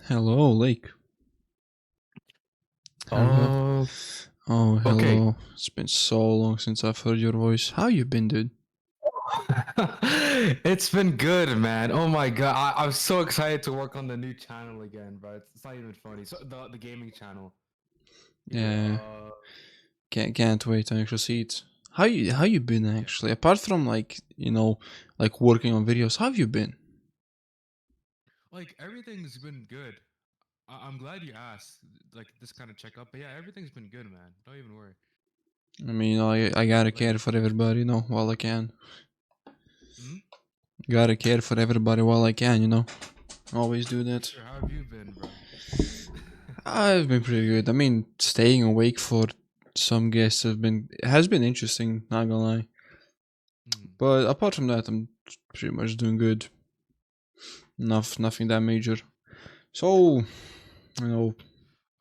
Hello, Lake. Hello. Uh, Oh, okay. hello. It's been so long since I've heard your voice. How you been, dude? It's been good, man. Oh my god, I'm so excited to work on the new channel again, bro. It's not even funny. So the gaming channel. Yeah. Yeah, can't wait to actually see it. How you been Yeah. actually? Apart from like working on videos, how have you been? Like everything's been good. I'm glad you asked. Like this kind of checkup, but yeah, everything's been good, man. Don't even worry. I mean, I gotta Like, care for everybody, while I can. hmm? Gotta care for everybody while I can, Always do For that. sure. How have you been, bro? I've been pretty good. I mean, staying awake for some guests has been interesting, not gonna lie. Hmm. But apart from that, I'm pretty much doing good. Nothing that major. So, you know,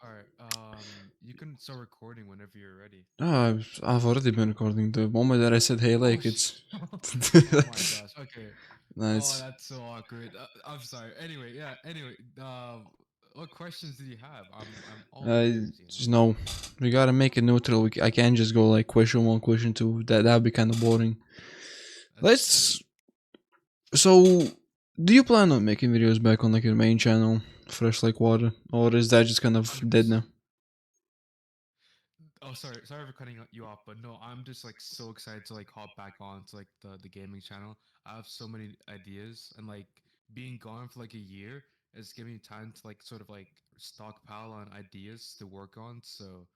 All right. You can start recording whenever you're ready. I've already been recording. The moment that I said, "Hey, Oh, like it's," oh my gosh. Okay. no, Oh, it's that's so awkward. I'm sorry. Anyway, yeah. Anyway, what questions do you have? I'm all ears. You know. just no. We gotta make it neutral. I can't just go like question one, question two. That'd be kind of boring. That's true. Let's. So, do you plan on making videos back on like your main channel, Fresh Like Water, or is that just kind of Hundred dead now? percent. Oh, sorry for cutting you off, but no, I'm just like so excited to like hop back on to like the gaming channel. I have so many ideas, and like being gone for like a year is giving me time to like sort of like stockpile on ideas to work on. So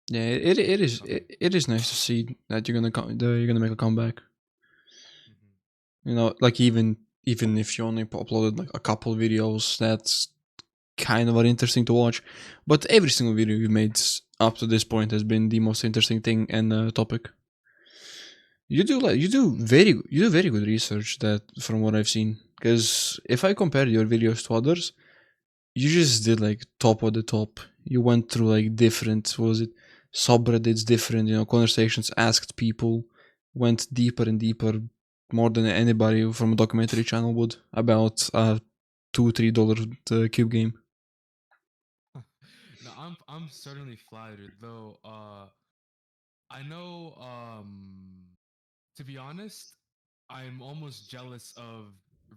Yeah, yeah, it is coming. it is nice to see that you're gonna make a comeback. Hmm. Like even if you only uploaded like a couple videos, that's kind of interesting to watch. But every single video you made up to this point has been the most interesting thing and topic. You do very good research that from what I've seen. Because if I compare your videos to others, you just did like top of the top. You went through like different, what was it, subreddits, different conversations, asked people, went deeper and deeper, more than anybody from a documentary channel would about a $2-3 cube game. No, I'm certainly flattered though. I know. To be honest, I'm almost jealous of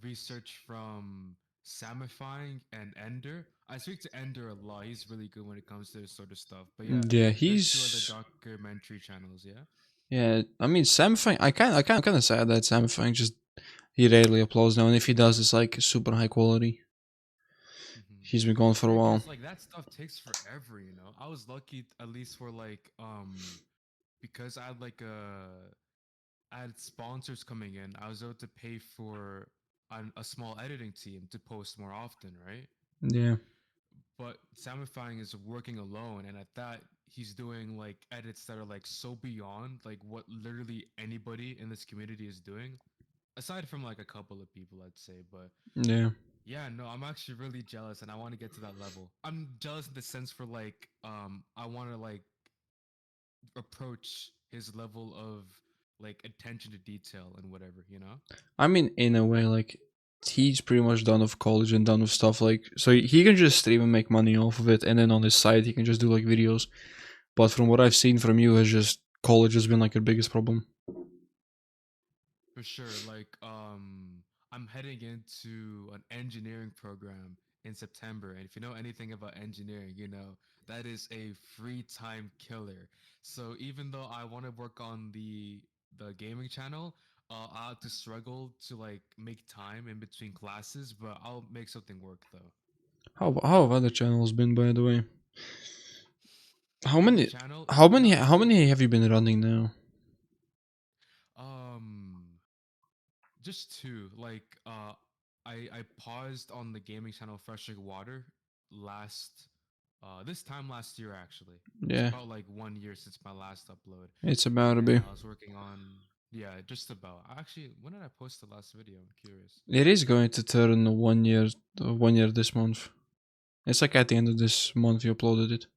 research from Samifying and Ender. I speak to Ender a lot. He's really good when it comes to this sort of stuff. But yeah, Yeah, there's two other he's documentary channels. Yeah. yeah. I mean, Sam Fang. Kind of sad that Sam Fang just he rarely uploads now, and if he does, it's like super high quality. Hmm. He's been gone for a Yeah, while. cause like that stuff takes forever. I was lucky at least for like because I had sponsors coming in. I was able to pay for a small editing team to post more often, right? Yeah, But Samifying is working alone, and at that, he's doing like edits that are like so beyond like what literally anybody in this community is doing, aside from like a couple of people, I'd say. But yeah. yeah, no, I'm actually really jealous, and I want to get to that level. I'm jealous in the sense for like, I want to like approach his level of like attention to detail and whatever. I mean, in a way, like he's pretty much done with college and done with stuff like so he can just stream and make money off of it, and then on his side he can just do like videos. But from what I've seen from you, has just college has been like your biggest problem. For sure. Like, I'm heading into an engineering program in September, and if you know anything about engineering, that is a free time killer. So even though I want to work on the gaming channel, I'll have to struggle to like make time in between classes, but I'll make something work though. How have other channels been, by the way? How Other many? channel, How many? not How too. many have you been running now? Um, Just two. Like, I paused on the gaming channel Fresh Lake Water last this time last year actually. It's Yeah, about like 1 year since my last upload, it's about and to then be. I was working on just about. Actually, when did I post the last video? I'm curious. It is going to turn 1 year. 1 year this month. It's like at the end of this month you uploaded it.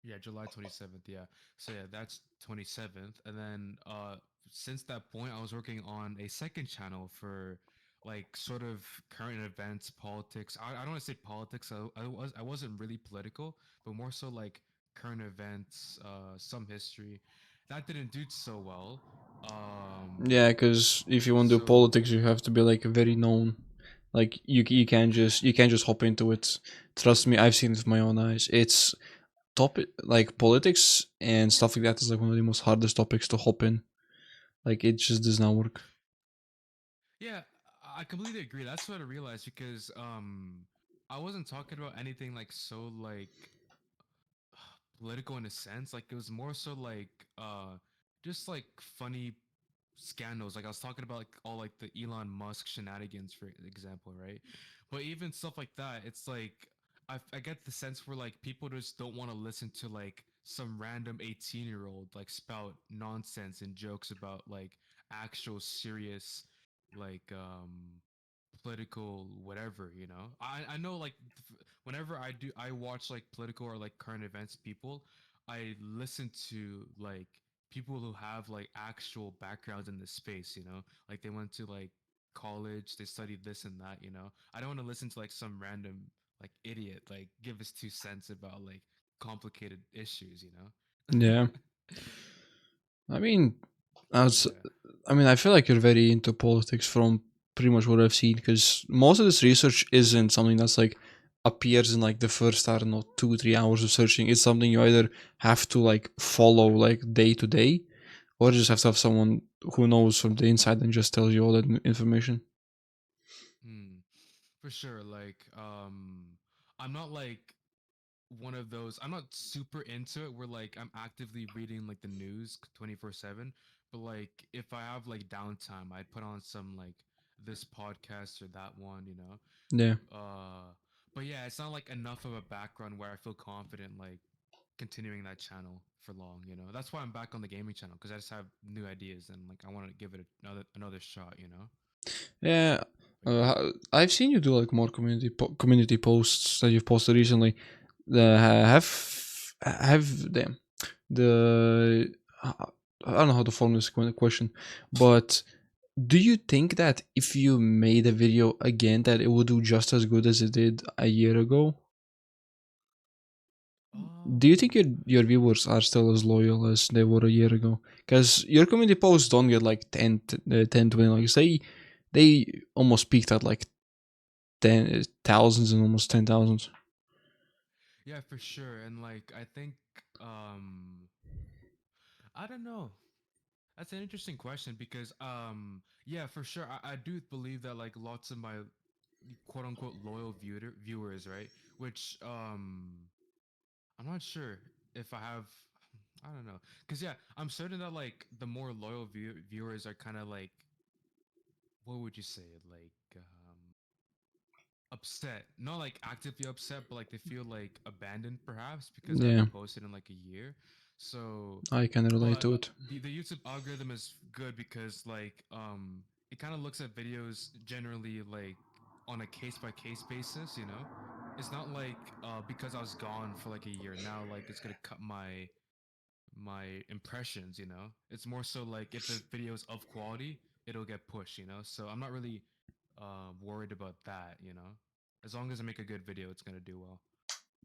Yeah, July 27th. Yeah. So yeah, that's 27th. And then since that point I was working on a second channel for like sort of current events, politics. I don't want to say politics. I wasn't really political, but more so like current events, some history. That didn't do so well. Yeah, because if you want to do So politics, you have to be like very known. Like you can't just hop into it. Trust me, I've seen it with my own eyes. It's topic like politics and stuff like that is like one of the most hardest topics to hop in. Like it just does not work. yeah, I completely agree. That's what I realized because I wasn't talking about anything like so like political in a sense. Like it was more so like just like funny scandals. Like I was talking about like all like the Elon Musk shenanigans, for example, right? But even stuff like that, it's like I get the sense where like people just don't want to listen to like some random 18-year-old like spout nonsense and jokes about like actual serious like political whatever, you know. I know like whenever I watch like political or like current events people, I listen to like people who have like actual backgrounds in this space, you know, like they went to like college, they studied this and that, you know. I don't want to listen to like some random like idiot like give us 2 cents about like complicated issues, you know. Yeah, I mean, I So was, yeah. I mean, I feel like you're very into politics from pretty much what I've seen because most of this research isn't something that's like appears in like the first I don't know 2 3 hours of searching. It's something you either have to like follow like day to day, or just have to have someone who knows from the inside and just tells you all that information. Hmm. For sure. Like, I'm not like one of those. I'm not super into it where like I'm actively reading like the news 24/7. But like if I have like downtime, I'd put on some like this podcast or that one, you know. Yeah. But yeah, it's not like enough of a background where I feel confident like continuing that channel for long, you know. That's why I'm back on the gaming channel because I just have new ideas and like I want to give it another shot, you know. Yeah, But yeah. I've seen you do like more community posts that you've posted recently. Have them the I don't know how to form this question, but do you think that if you made a video again, that it would do just as good as it did a year ago? Do you think Um your viewers are still as loyal as they were a year ago? Because your community posts don't get like 10 20 likes. They almost peaked at like ten thousands and almost 10,000. Yeah, for sure. And like I think I don't know. That's an interesting question because yeah, for sure I do believe that like lots of my quote unquote loyal viewers, right? Which I'm not sure if I have I don't know. Cuz yeah, I'm certain that like the more loyal viewers are kind of like what would you say? Like upset, not like actively upset, but like they feel like abandoned perhaps because I Yeah, haven't posted in like a year. So I can relate but to it. the YouTube algorithm is good because like it kind of looks at videos generally like on a case by case basis, you know. It's not like because I was gone for like a year now like it's going to cut my impressions, you know. It's more so like if the video is of quality, it'll get pushed, you know. So I'm not really worried about that, you know. As long as I make a good video, it's gonna do well.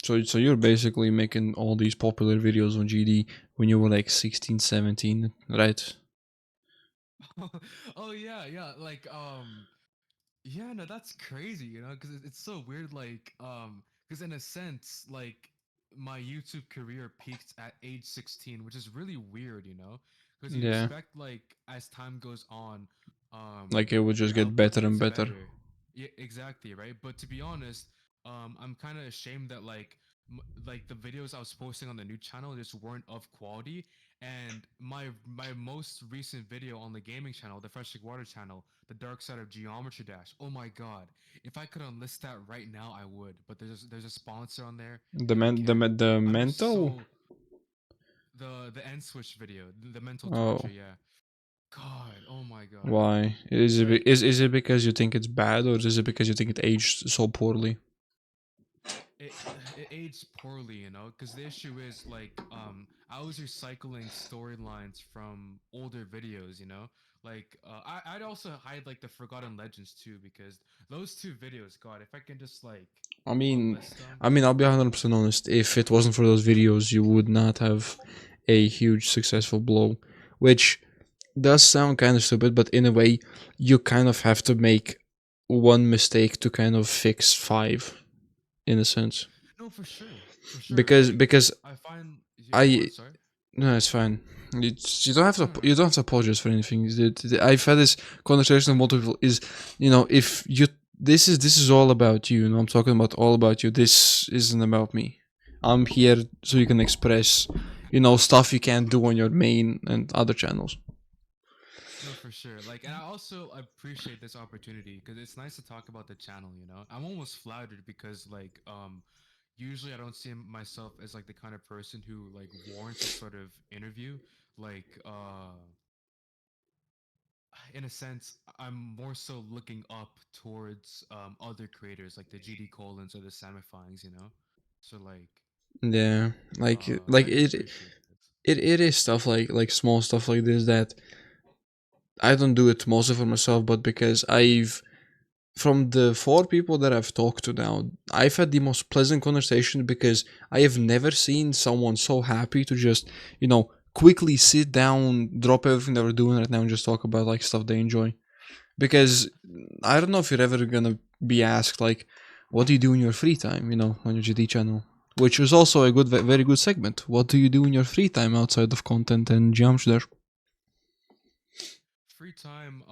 So you're basically making all these popular videos on GD when you were like 16, 17, right? Oh yeah, yeah. Like yeah, no, that's crazy, you know, because it's so weird. Like because in a sense, like my YouTube career peaked at age 16, which is really weird, you know, because you'd Yeah, expect like as time goes on, like it would your just get output better and gets better. better. Yeah, exactly, right. But to be honest, I'm kind of ashamed that like the videos I was posting on the new channel just weren't of quality, and my most recent video on the gaming channel, the FreshLakeWater Channel, the dark side of Geometry Dash. Oh my god. If I could unlist that right now, I would. But there's a sponsor on there The and I men, can't. the I'm just mental. so the end switch video, the mental torture, Oh, yeah. God, oh my god. why? Is it Like is it because you think it's bad, or is it because you think it aged so poorly? it it aged poorly, you know, because the issue is like I was recycling storylines from older videos, you know, I'd also hide like the Forgotten Legends too, because those two videos, God, if I can just like I mean, list them. I'll be 100% honest. If it wasn't for those videos, you would not have a huge successful blow, which does sound kind of stupid, but in a way, you kind of have to make one mistake to kind of fix five, in a sense. No, for sure. Because I find yeah. Go I on, sorry. no, it's fine. You don't have to No, no, you don't have to apologize for anything. I've had this conversation with multiple people. Is if you this is all about you. I'm talking about all about you. This isn't about me. I'm here so you can express stuff you can't do on your main and other channels. no, for sure. Like, and I also appreciate this opportunity because it's nice to talk about the channel. You know, I'm almost flattered because usually I don't see myself as like the kind of person who like warrants a sort of interview. Like, in a sense, I'm more so looking up towards other creators like the GD Colons or the Samifyings, you know. So Yeah, I do appreciate this. it is stuff like small stuff like this that I don't do it mostly for myself, but because I've from the four people that I've talked to now, I've had the most pleasant conversation because I have never seen someone so happy to just, quickly sit down, drop everything that we're doing right now, and just talk about like stuff they enjoy. Because I don't know if you're ever gonna be asked like, what do you do in your free time, on your GD channel? Which is also a very good segment. What do you do in your free time outside of content and geometry there? Free time,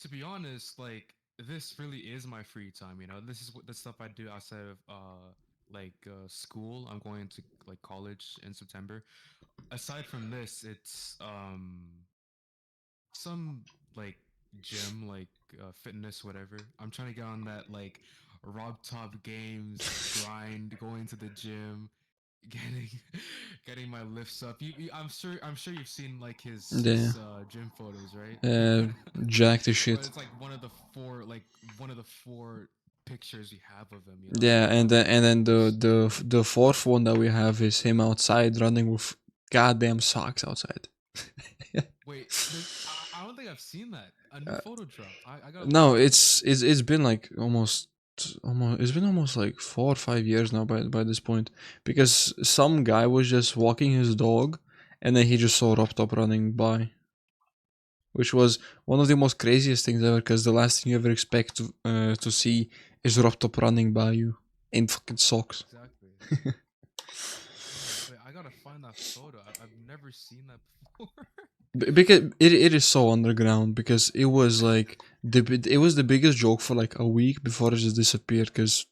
to be honest, like this really is my free time, you know. This is what the stuff I do outside of school. I'm going to like college in September. Aside from this, it's some like gym, like fitness, whatever. I'm trying to get on that like robtop games grind, going to the gym, getting getting my lifts up. I'm sure you've seen like Yeah, his gym photos, right? uh, jacked as Well, shit. it's like one of the four pictures we have of him, you know. Yeah, and then Just the fourth one that we have is him outside running with goddamn socks outside. wait, I don't think I've seen that. A new Uh, photo dropped. I gotta look no, into that. it's been like almost it's been almost like 4 or 5 years now by this point because some guy was just walking his dog and then he just saw Robtop running by, which was one of the most craziest things ever because the last thing you ever expect to see is Robtop running by you in fucking socks. Exactly. Wait, I gotta find that photo. I've never seen that before. Because it is so underground because it was like it was the biggest joke for like a week before it just disappeared because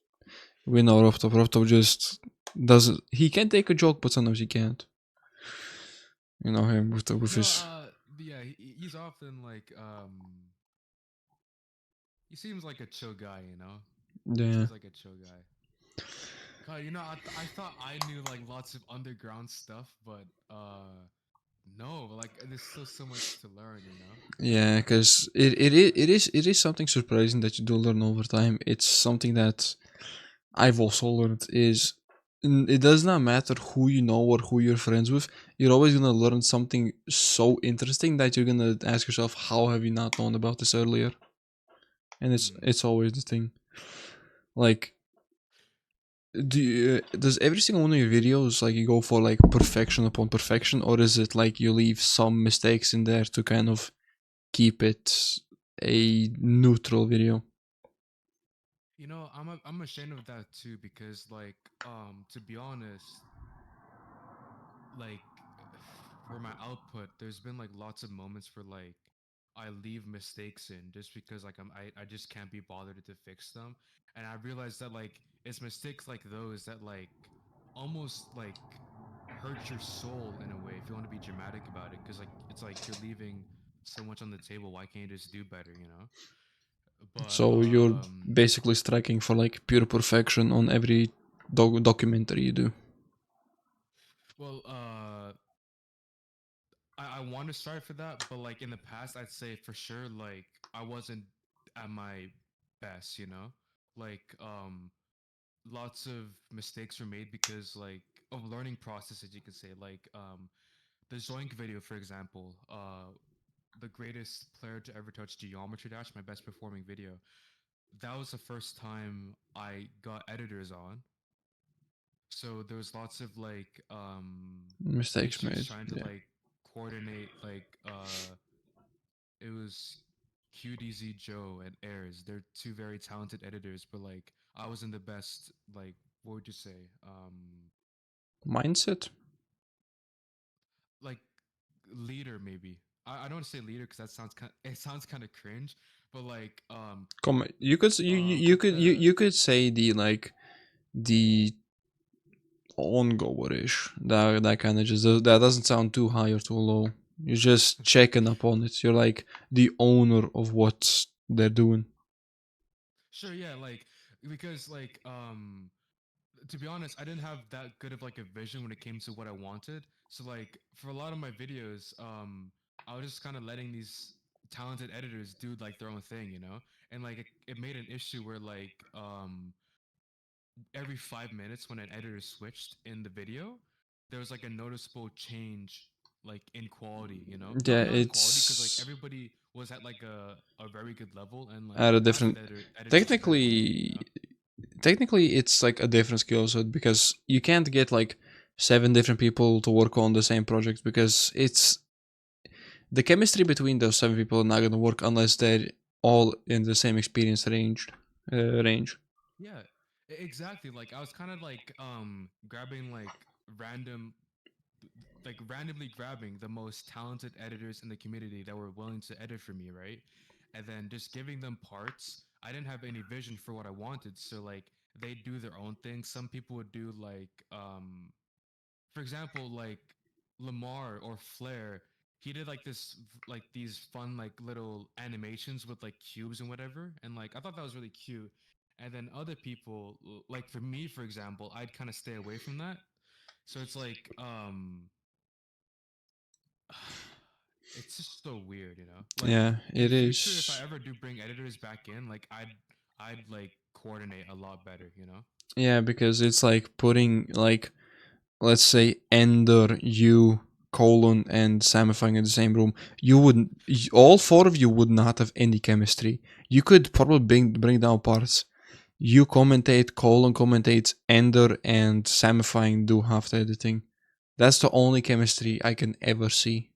we know Robtop just doesn't he can take a joke but sometimes he can't, him with No, his yeah, he's often like he seems like a chill guy, you know. yeah Seems like a chill guy. God, you know, I thought I knew like lots of underground stuff, but no, like there's still so much to learn, you know. yeah because it is something surprising that you do learn over time. It's something that I've also learned is it does not matter who you know or who you're friends with. You're always gonna learn something so interesting that you're gonna ask yourself, how have you not known about this earlier? And Hmm. it's always the thing. Like, does every single one of your videos like you go for like perfection upon perfection, or is it like you leave some mistakes in there to kind of keep it a neutral video? You know, I'm ashamed of that too because to be honest, like for my output, there's been like lots of moments where like I leave mistakes in just because like I just can't be bothered to fix them. And I realized that like it's mistakes like those that like almost like hurt your soul in a way if you want to be dramatic about it because like it's like you're leaving so much on the table. Why can't you just do better, you know? But So you're basically striking for like pure perfection on every documentary you do. well I want to strive for that, but like in the past, I'd say for sure, like I wasn't at my best, you know? Like, lots of mistakes were made because like of learning process, as you could say. Like, the zoink video, for example, the greatest player to ever touch geometry dash, my best performing video. That was the first time I got editors on. So there was lots of like Mistakes issues made. trying to Yeah. like coordinate like it was QDZ Joe and Airs. They're two very talented editors, but like I wasn't the best like what would you say? Mindset. Like leader maybe. I don't want to say leader because that sounds kind it sounds kind of cringe, but like Come, you could with the you could say the like the ongoing-ish. That kind of just that doesn't sound too high or too low. You're just checking up on it. You're like the owner of what they're doing. sure yeah like because like to be honest, I didn't have that good of like a vision when it came to what I wanted. So like for a lot of my videos, I was just kind of letting these talented editors do like their own thing, you know? And like it made an issue where like every 5 minutes when an editor switched in the video, there was like a noticeable change like in quality, you know? Yeah, Not in quality because like it's everybody was at like a very good level and like at a half of different. the editors were kind of bad, you Technically, know? technically, it's like a different skill set because you can't get like 7 different people to work on the same project because it's the chemistry between those 7 people are not gonna work unless they're all in the same experience range. Range. Yeah, exactly. Like I was kind of like grabbing like random like randomly grabbing the most talented editors in the community that were willing to edit for me, right? And then just giving them parts. I didn't have any vision for what I wanted, so like they do their own thing. Some people would do like for example, like Lamar or Flair, he did like like these fun, like little animations with like cubes and whatever. And like, I thought that was really cute. And then other people, like for me, for example, I'd kind of stay away from that. So it's like, it's just so weird, you know? Like Yeah, in it future, if I is. ever do bring editors back in, like I'd like coordinate a lot better, you know? Yeah, because it's like putting like let's say Ender, you, Colon, and Samifying in the same room. You would all 4 of you would not have any chemistry. You could probably bring down parts. You commentate, Colon commentates, Ender and Samifying do half the editing. That's the only chemistry I can ever see.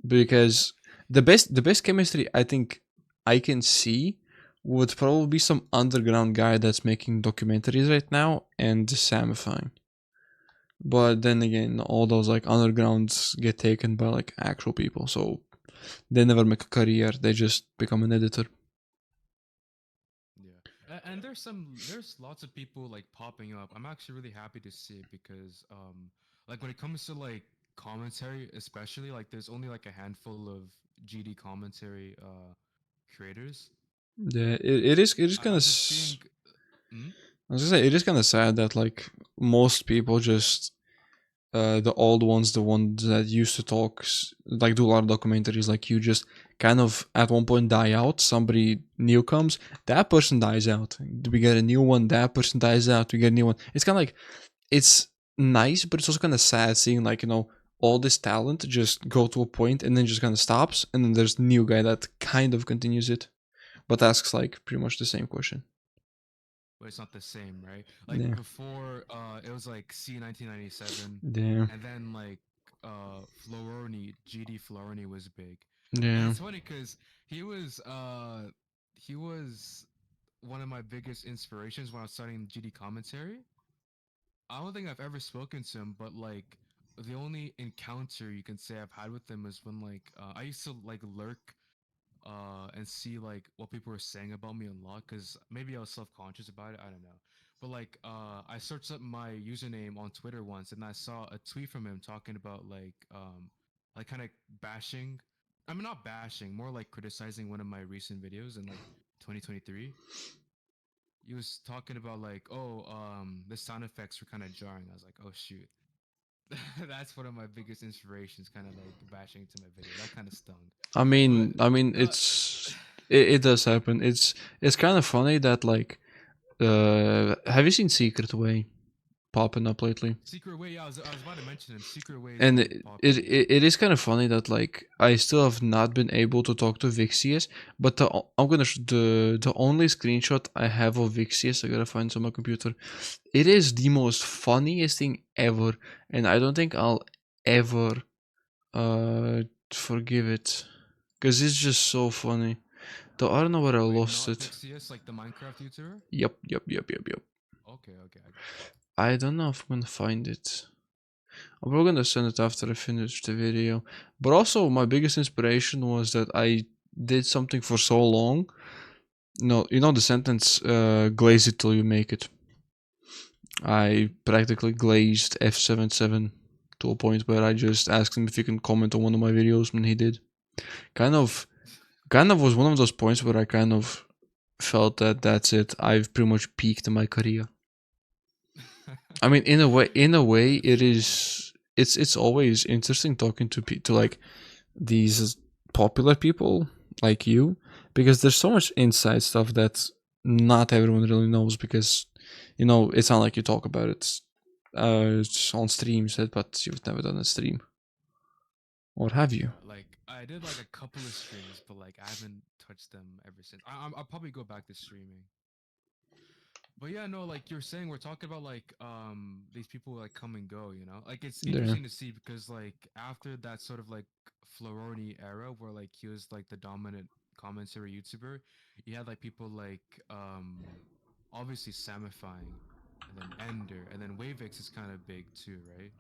Because the best chemistry I think I can see would probably be some underground guy that's making documentaries right now and Samifying. But then again, all those like undergrounds get taken by like actual people, so they never make a career. They just become an editor. Yeah. And there's lots of people like popping up. I'm actually really happy to see it because like when it comes to like commentary especially like there's only like a handful of GD commentary creators. Yeah, it is kind I'm of. just seeing mm? I was gonna say it is kind of sad that like most people just the old ones, the ones that used to talk, like do a lot of documentaries, like you just kind of at one point die out. Somebody new comes, that person dies out. We get a new one, that person dies out. We get a new one. It's kind of like it's nice, but it's also kind of sad seeing like all this talent just go to a point and then just kind of stops, and then there's a new guy that kind of continues it, but asks like pretty much the same question. But it's not the same, right? Like Yeah, before it was like C 1997 yeah, and then like Floroni, GD Floroni was big. And yeah. it's funny cuz he was he was one of my biggest inspirations when I was studying GD commentary. I don't think I've ever spoken to him, but like the only encounter you can say I've had with him is when like I used to like lurk and see like what people were saying about me a lot because maybe I was self-conscious about it. I don't know. But like I searched up my username on Twitter once and I saw a tweet from him talking about like kind of bashing. I mean not bashing, more like criticizing one of my recent videos in like 2023. He was talking about like, oh, the sound effects were kind of jarring. I was like, oh shoot. That's one of my biggest inspirations, kind of like bashing into my video. That kind of stung. I But mean, I mean, no, it does happen. It's kind of funny that like, have you seen Secret Way? popping up lately. Secret Way. Yeah, I was about to mention him. Secret Way is And really popular. it is kind of funny that like I still have not been able to talk to Vixious, but I'm gonna the only screenshot I have of Vixious, I gotta find it on my computer. It is the most funniest thing ever, and I don't think I'll ever forgive it because it's just so funny. Though I don't know where I Wait, lost not it. Vixious, like the Minecraft YouTuber? Yep. Okay, okay, I got you. I don't know if I'm gonna find it. I'm probably gonna send it after I finish the video. But also, my biggest inspiration was that I did something for so long. No, you know the sentence, glaze it till you make it. I practically glazed F77 to a point where I just asked him if he can comment on one of my videos, and he did. Kind of, kind of was one of those points where I kind of felt that that's it. I've pretty much peaked in my career. I mean, in a way, it is. It's always interesting talking to like these popular people like you because there's so much inside stuff that not everyone really knows because it's not like you talk about it it's on streams but you've never done a stream or have you? Yeah, like I did like a couple of streams, but like I haven't touched them ever since. I'll probably go back to streaming. But yeah, no, like you're saying, we're talking about like these people like come and go, you know? Like it's There. interesting to see because like after that sort of like Floroni era where like he was like the dominant commentary YouTuber, you had like people like obviously Samifying and then Ender and then Wavix is kind of big too, right?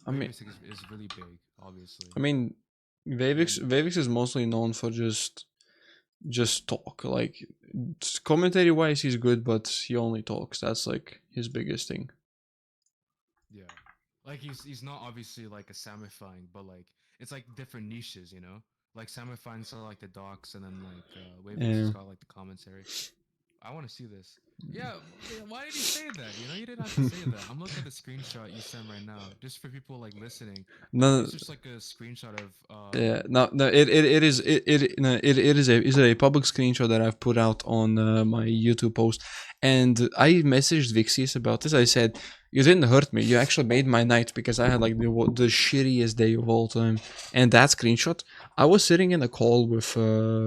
i mean Wavix is really big, obviously. i mean And Vavix then Vavix is mostly known for just talk like commentary wise he's good but he only talks. That's like his biggest thing. yeah. Like he's not obviously like a Samifying, but like it's like different niches, you know? Like Samifying's are like the docs and then like Wavix has Yeah. got like the commentary. I want to see this. Yeah, why did he say that? You know, you didn't have to say that. I'm looking at the screenshot you sent right now, just for people like listening. No, It's just like a screenshot of yeah, no, it is no, it is a public screenshot that I've put out on my YouTube post, and I messaged Vixious about this. I said, "You didn't hurt me. You actually made my night because I had like the shittiest day of all time." And that screenshot, I was sitting in a call with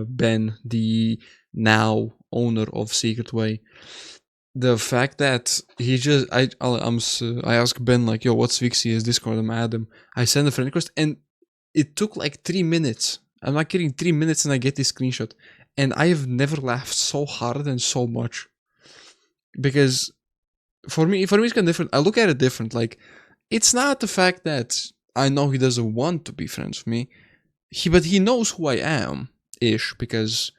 Ben, the now owner of Secret Way. The fact that he just I asked Ben like, "Yo, what's Vixious Discord?" I'm at him. I sent a friend request and it took like 3 minutes. I'm not kidding, 3 minutes, and I get this screenshot. And I have never laughed so hard and so much because for me, it's kind of different. I look at it different. Like, it's not the fact that I know he doesn't want to be friends with me. But he knows who I am, ish, because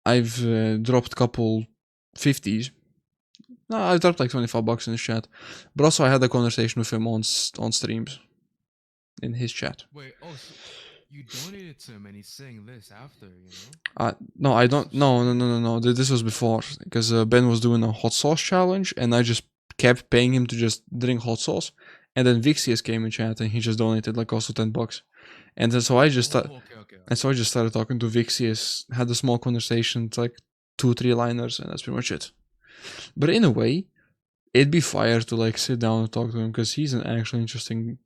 I've dropped a couple 50s. No, I dropped like $25 in his chat. But also, I had a conversation with him on streams in his chat. wait, oh, so you donated to him and he's saying this after, you know? No, I That's so don't. No, no, no, strange. no, no. This was before because Ben was doing a hot sauce challenge, and I just kept paying him to just drink hot sauce. And then Vixious came in chat, and he just donated like also $10. And then so I just start, Oh, okay, okay, and so I just started talking to Vixious, had a small conversation, it's like 2 3 liners, and that's pretty much it. But in a way, it'd be fire to like sit down and talk to him because he's an actually interesting.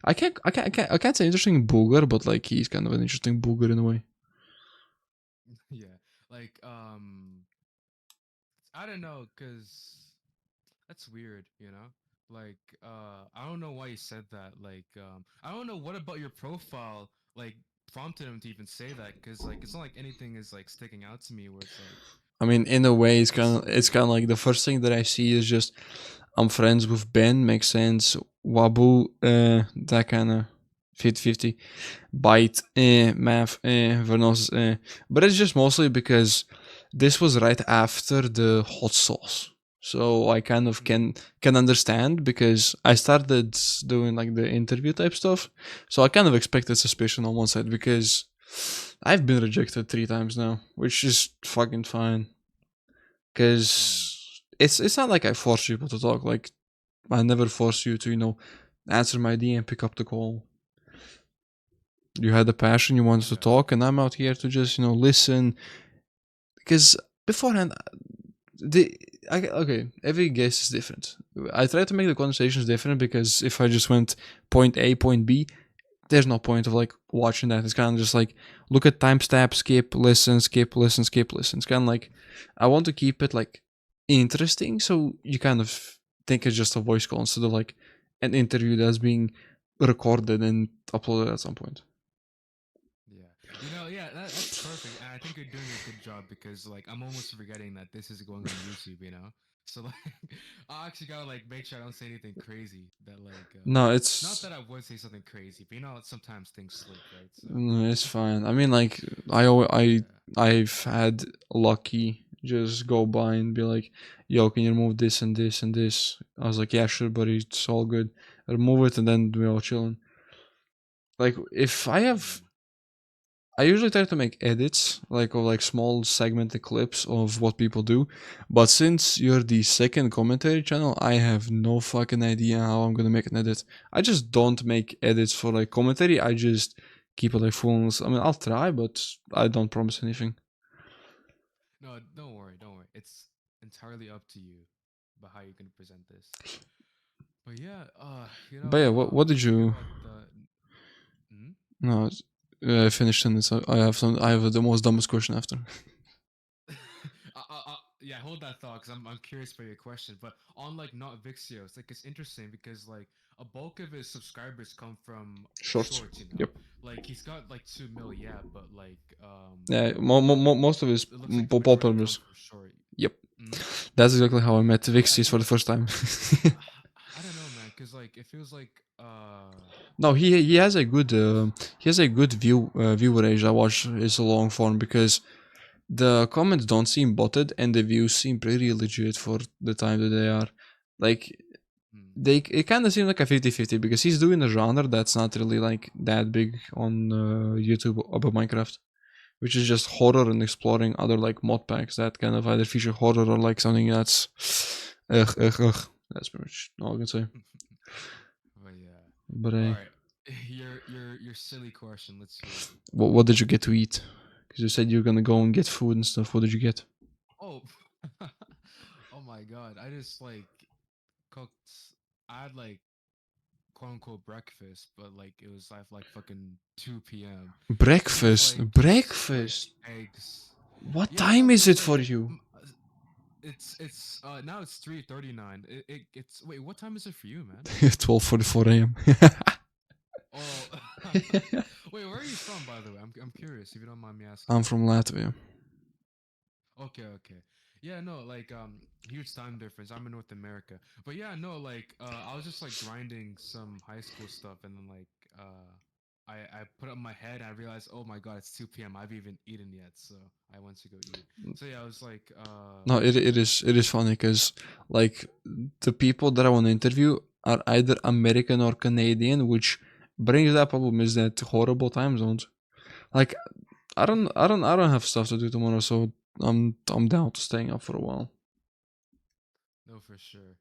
I can't say interesting booger, but like he's kind of an interesting booger in a way. yeah. Like, I don't know, cause that's weird, you know? Like, I don't know why he said that. Like, I don't know what about your profile, like, prompted him to even say that, cause like, it's not like anything is like sticking out to me where it's like, I mean, in a way, it's kind just of it's kind of like the first thing that I see is just I'm friends with Ben, makes sense. Wabu, that kind of 50-50. Byte, math, Vernos, but it's just mostly because this was right after the hot sauce, so I kind of mm, can understand because I started doing like the interview type stuff, so I kind of expected suspicion on one side because I've been rejected 3 times now, which is fucking fine. mm, Because it's not like I force people to talk. Like I never force you to answer my DM, pick up the call. You had a passion, you wanted to yeah, talk, and I'm out here to just listen. Because beforehand, the okay, every guest is different. I try to make the conversations different because if I just went point A, point B, there's no point of like watching that. It's kind of just like look at timestamp, skip, listen, skip, listen, skip, listen. It's kind of like I want to keep it like interesting, so you kind of think it's just a voice call instead of like an interview that's being recorded and uploaded at some point. Yeah. Yeah, that's perfect. And I think you're doing a good job because like I'm almost forgetting that this is going on YouTube. So like I actually gotta like make sure I don't say anything crazy that like No, not it's that I would say something crazy, but sometimes things slip, right? So it's fine. I mean, like yeah. I've had lucky just go by and be like, "Yo, can you remove this and this and this?" I was like, "Yeah, sure, buddy, it's all good." I remove it and then we all chilling. Like if I have, Mm. I usually try to make edits like of like small segmented clips of what people do, but since you're the second commentary channel, I have no fucking idea how I'm gonna make an edit. I just don't make edits for like commentary. I just keep it like full. I mean, I'll try, but I don't promise anything. No, don't worry, don't worry. It's entirely up to you about how you're gonna present this. But yeah, But yeah, what did thinking you? about the mm? No, I finished in this. I have some. I have the most dumbest question after. Yeah, hold that thought because I'm curious for your question. But on like not Vixious, like it's interesting because like a bulk of his subscribers come from Shorts. shorts. Yep. Like he's got like 2 mil, yeah, but like Yeah, most of his it looks like the majority comes popular. from short. Yep. Mm? That's exactly how I met Yeah, Vixious for the first time. I don't know, man, because like it feels like No, he has a good he has a good viewer age. I watch his long form because the comments don't seem botted and the views seem pretty legit for the time that they are. Like mm, they it kind of seems like a 50-50 because he's doing a genre that's not really like that big on YouTube about Minecraft, which is just horror and exploring other like mod packs that kind of either feature horror or like something that's ugh. That's pretty much all I can say. but yeah. But All right, your silly question. Let's hear it. what did you get to eat? Because you said you're gonna go and get food and stuff. What did you get? Oh, oh my God! I just like cooked. I had like quote unquote breakfast, but like it was like fucking 2 p.m. So it was Breakfast. like just like Breakfast. eggs. What Yeah, no, time is because it like for you? it's now it's 3:39. It's wait, what time is it for you, man? 12:44 a.m. Oh, wait, where are you from, by the way? I'm curious if you don't mind me asking. I'm from Latvia. Okay, okay. Yeah, no, like huge time difference. I'm in North America. But yeah, no, like I was just like grinding some high school stuff and then like I put up my head and I realized, "Oh my God, it's 2 p.m. I've even eaten yet." So I went to go eat. So yeah, I was like No, it is funny because like the people that I want to interview are either American or Canadian, which brings that problem is that horrible time zones. Like I don't have stuff to do tomorrow, so I'm down to staying up for a while. no, for sure.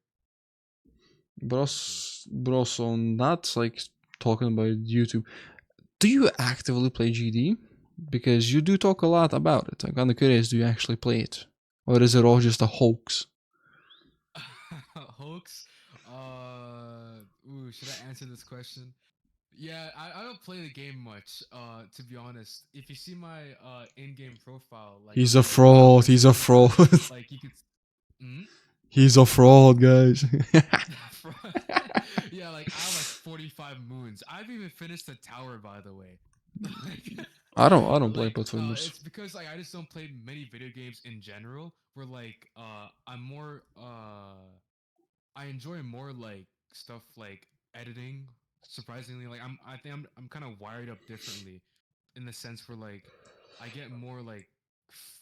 Yeah. But also not like talking about YouTube. Do you actively play GD? Because you do talk a lot about it. I'm kind of curious. Do you actually play it, or is it all just a hoax? Hoax. Ooh, should I answer this question? Yeah, I don't play the game much, to be honest. If you see my in-game profile, like He's on a my fraud. He's a PC, fraud. like you could. Mm? He's a fraud, guys. Yeah, like I have like 45 moons. I've even finished the tower, by the way. like, I don't play like platformers. it's because like I just don't play many video games in general. Where like I'm more I enjoy more like stuff like editing. Surprisingly, like I think I'm kind of wired up differently in the sense where like I get more like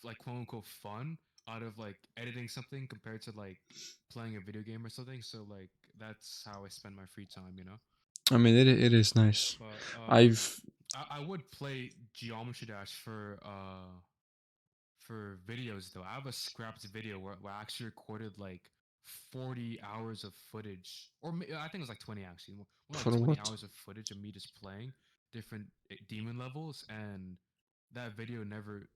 like quote unquote fun out of like editing something compared to like playing a video game or something. So like that's how I spend my free time. I mean, it is nice. But I've I would play Geometry Dash for videos though. I have a scrapped video where I actually recorded like 40 hours of footage, or I think it was like 20 actually, more like for 20 what? hours of footage of me just playing different demon levels, and that video never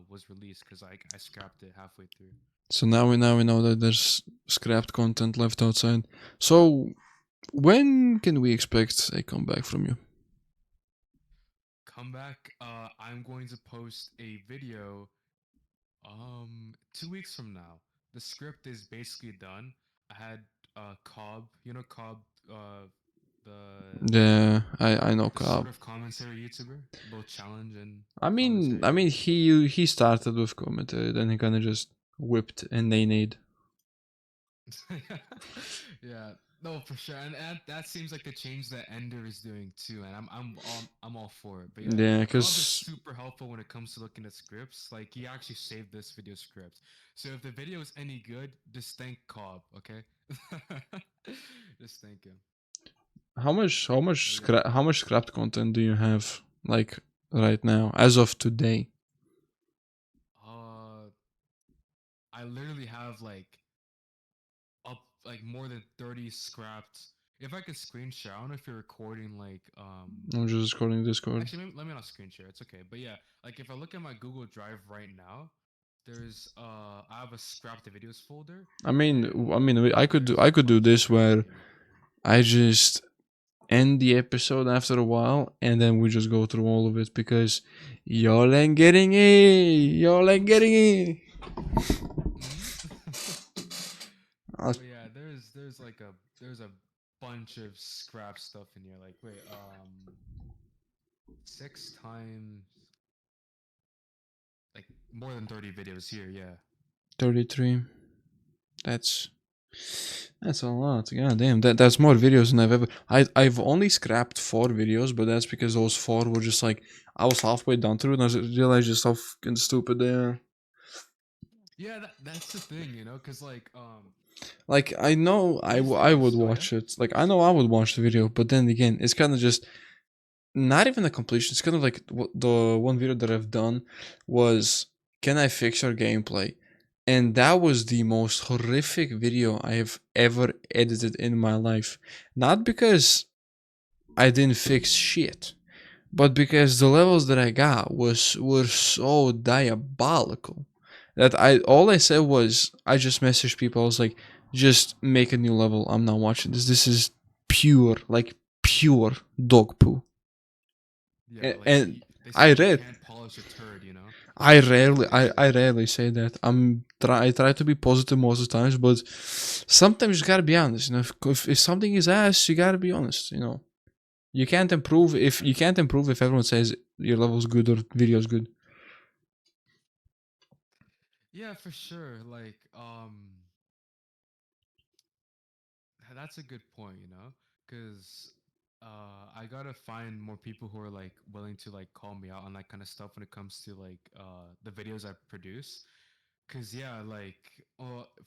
was released because I scrapped it halfway through. So now we know that there's scrapped content left outside. So when can we expect a comeback from you? Come back. I'm going to post a video 2 weeks from now. The script is basically done. I had Cobb, Cobb, uh the Yeah, I know the sort Cobb. of commentary YouTuber, both challenge and I mean, commentary. I mean, he started with commentary, then he kind of just whipped and nay-nayed. Yeah, no, for sure, and that seems like the change that Ender is doing too, and I'm all for it. But yeah, Yeah, Cobb is cause super helpful when it comes to looking at scripts. Like he actually saved this video script, so if the video is any good, just thank Cobb, okay? Just thank him. But yeah, how much scrapped content do you have like right now as of today? uh, I literally have up like more than 30 scrapped. If I could screen share, I don't know if you're recording I'm just scrolling Discord. actually let me not screen share. It's okay. But yeah, like if I look at my Google Drive right now, there's I have a scrap the videos folder and I there's a could do bunch of this scraps where in here. I just end the episode after a while and then we just go through all of it because y'all ain't getting it. Y'all ain't getting it. Mhm. Uh, But yeah, there's a bunch of scrap stuff in here. Like wait, 6 times like more than 30 videos here, yeah. 33. That's that's a lot. God damn, that's more videos than I've ever. I've only scrapped 4 videos, but that's because those 4 were just like I was halfway done through and I realized just how fucking stupid they are. Yeah, that's the thing, because Like I know these I would videos. Oh yeah. watch it. Like I know I would watch the video, but then again, it's kind of just not even a completion. It's kind of like the one video that I've done was can I fix your gameplay? And that was the most horrific video I have ever edited in my life. Not because I didn't fix shit, but because the levels that I got were so diabolical that I all I said was I just messaged people. I was like, just make a new level. I'm not watching this. This is pure, like pure dog poo. Yeah, like And they say I you read. can't polish a turd. That's what they I say. rarely say that. I try to be positive most of the times, but sometimes you gotta be honest. If something is ass, you gotta be honest. You can't improve if everyone says your level's good or video's good. Yeah, for sure. Like, that's a good point, because I gotta find more people who are like willing to like call me out on that kind of stuff when it comes to like the videos I produce. Cause yeah, like,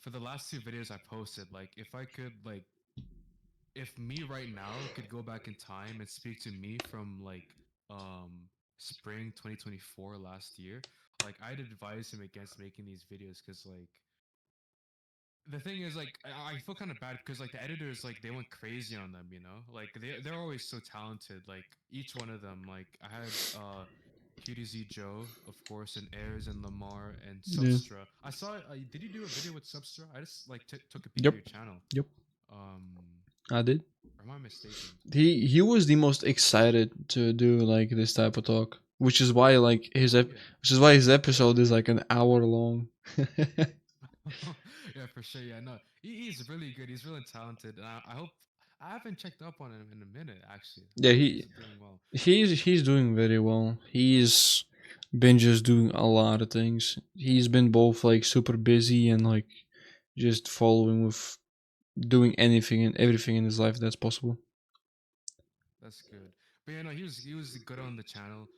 for the last 2 videos I posted, like, if I could like if me right now could go back in time and speak to me from like spring 2024 last year, like I'd advise him against making these videos because like the thing is like I feel kind of bad because like the editors like they went crazy on them, like they're always so talented, like each one of them. Like I had QDZ Joe, of course, and Ayers and Lamar and Yeah. Substra. I saw did you do a video with Substra? I just like took a peek at Yep. your channel. Yep. um I did. or am I mistaken? He was the most excited to do like this type of talk, which is why Yeah. which is why his episode is like an hour long. Yeah, for sure. Yeah, no, he's really good. He's really talented, and I hope I haven't checked up on him in a minute. Actually, I Yeah, hope he's doing well. he's doing very well. He's been just doing a lot of things. He's been both like super busy and like just following with doing anything and everything in his life that's possible. That's good. But yeah, no, he was good on the channel.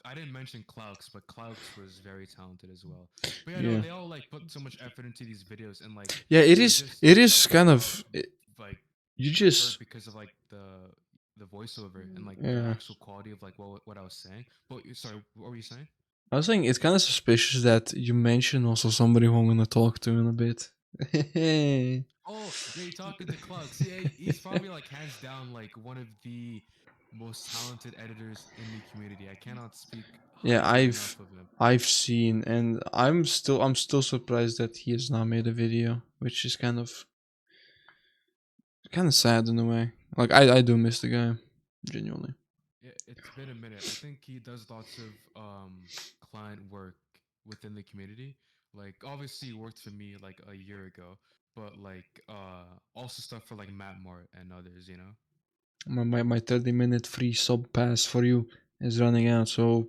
I didn't mention Cloux, but Cloux was very talented as well. But yeah, no, Yeah. they all like put so much effort into these videos, and like Yeah, they're just it is kind uh of like you heard just because of like the voiceover and like the yeah. actual quality of like what I was saying. But sorry, what were you saying? I was saying it's kind of suspicious that you mention also somebody who I'm gonna talk to in a bit. Oh, yeah, you talking to Clugs. Yeah, he's probably like hands down like one of the most talented editors in the community. I cannot speak Yeah, highly enough of him. I've seen, and I'm still surprised that he has not made a video, which is kind of sad in a way. Like I do miss the guy, genuinely. It's been a minute. I think he does lots of client work within the community. Like obviously he worked for me like a year ago, but like also stuff for like Matt Mart and others, you know? My 30-minute free sub pass for you is running out, so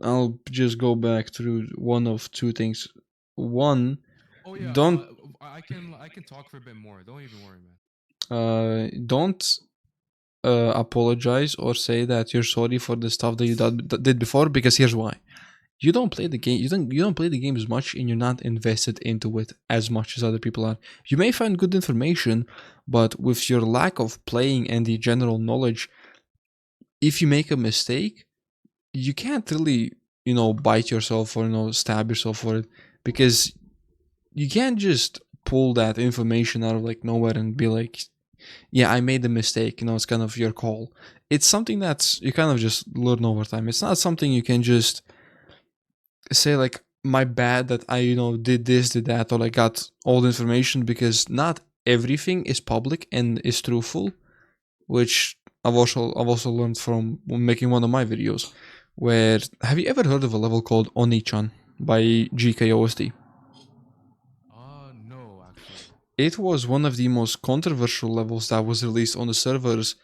I'll just go back through one of two things. One, Oh yeah, don't I can talk for a bit more. Don't even worry, man. don't apologize or say that you're sorry for the stuff that you did before, because here's why. You don't play the game, you don't play the game as much, and you're not invested into it as much as other people are. You may find good information, but with your lack of playing and the general knowledge, if you make a mistake, you can't really, bite yourself or, stab yourself for it, because you can't just pull that information out of like nowhere and be like, yeah, I made a mistake. It's kind of your call. It's something that's you kind of just learn over time. It's not something you can just say like, my bad that I, did this, did that, or like got all the information, because not everything is public and is truthful, which I've also learned from making one of my videos. Where have you ever heard of a level called Onii by GKOST? No, actually. It was one of the most controversial levels that was released on the servers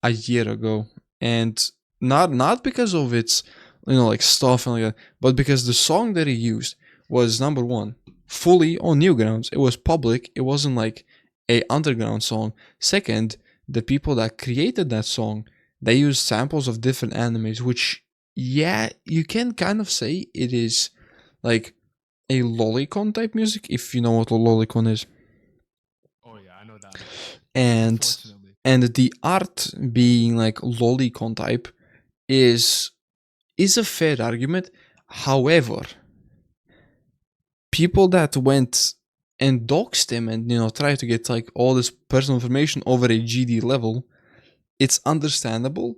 a year ago, and not because of its, like stuff and like that, but because the song that he used was, number one, fully on Newgrounds. It was public. It wasn't like a underground song. Second, the people that created that song, they used samples of different animes, which, yeah, you can kind of say it is like a lolicon type music, if you know what a lolicon is. Oh yeah, I know that much. and Unfortunately. and the art being like lolicon type is a fair argument. However, people that went and doxed him and, tried to get like all this personal information over a GD level, it's understandable,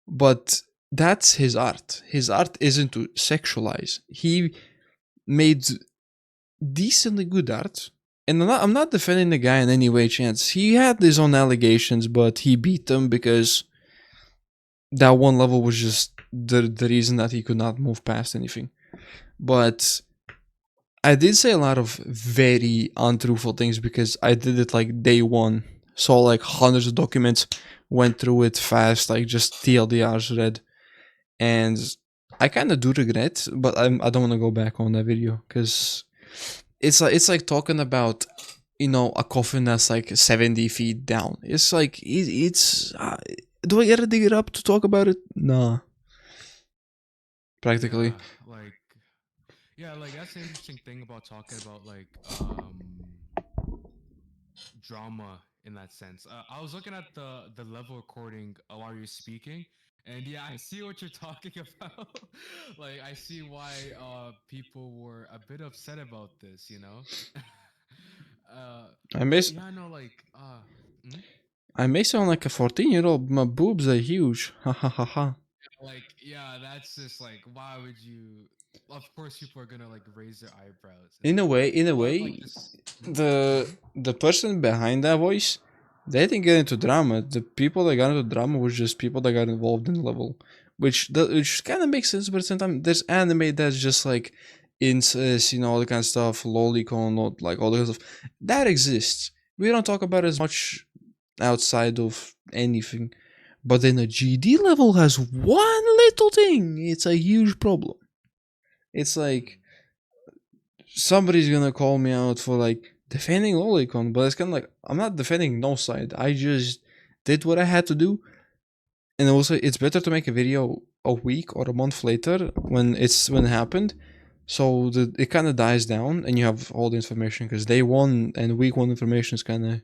but that's his art. His art isn't to sexualize. He made decently good art. And I'm not defending the guy in any way, chance. He had his own allegations, but he beat them because that one level was just the reason that he could not move past anything. But I did say a lot of very untruthful things because I did it like day one. Saw like hundreds of documents, went through it fast, like just TLDRs read, and I kind of do regret, but I don't want to go back on that video because it's like talking about, a coffin that's like 70 feet down. It's like it's do I gotta dig it up to talk about it? Nah, practically. Yeah, like yeah, like that's the interesting thing about talking about like drama in that sense. I was looking at the level recording while you're speaking, and yeah, I see what you're talking about. Like, I see why people were a bit upset about this, you know. uh, I but miss yeah, no, like mm? I may sound like a 14-year-old. My boobs are huge. Ha ha ha ha. Like yeah, that's just like why would you? Of course, people are gonna like raise their eyebrows and stuff. In a But like way, this, the person behind that voice, they didn't get into drama. The people that got into drama was just people that got involved in the level, which kind of makes sense. But at the same time, there's anime that's just like incest, all the kind of stuff, lolicon, like all the kind of stuff that exists. We don't talk about it as much outside of anything. But then a GD level has one little thing. It's a huge problem. It's like mm, somebody's gonna call me out for like defending Lolicon, but it's kind of like I'm not defending no side. I just did what I had to do, and also it's better to make a video a week or a month later when it happened, so it kind of dies down and you have all the information. Because day one and week one information is kind of